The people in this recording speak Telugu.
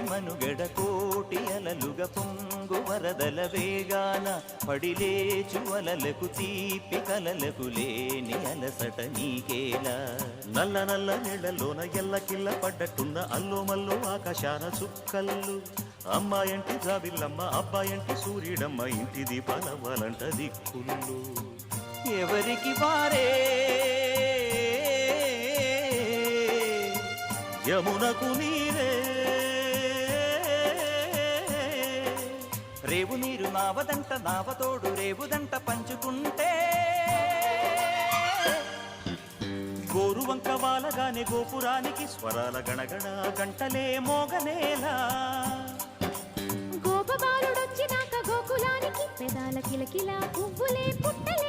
మనుగడ కోటి అలలుగా పొంగు వరదల వేగాన పడిలేచు అలలకు తీపి కలలకు లేని అలసట నీకేలా నల్ల నల్ల నీళ్లలోన ఎల్లకిల్ల పడ్డట్టున్న అల్లో మల్లో ఆకాశాన చుక్కల్లు అమ్మాయంటి జాబిల్లమ్మ అబ్బాయంటి సూర్యుడమ్మ ఇంటి దీపాలవ్వాలంట దిక్కుళ్ళు ఎవరికి వారే యమునకు నీరే రేవు నీరు నావదంట నావతోడు రేవుదంట పంచుకుంటే గోరువంక వాలగానే గోపురానికి స్వరాల గణగణ గంటలే మోగనేలా గోపబాలుడొచ్చినాక గోకులానికి పెదాల కిలకిల పువ్వులే పుట్టలే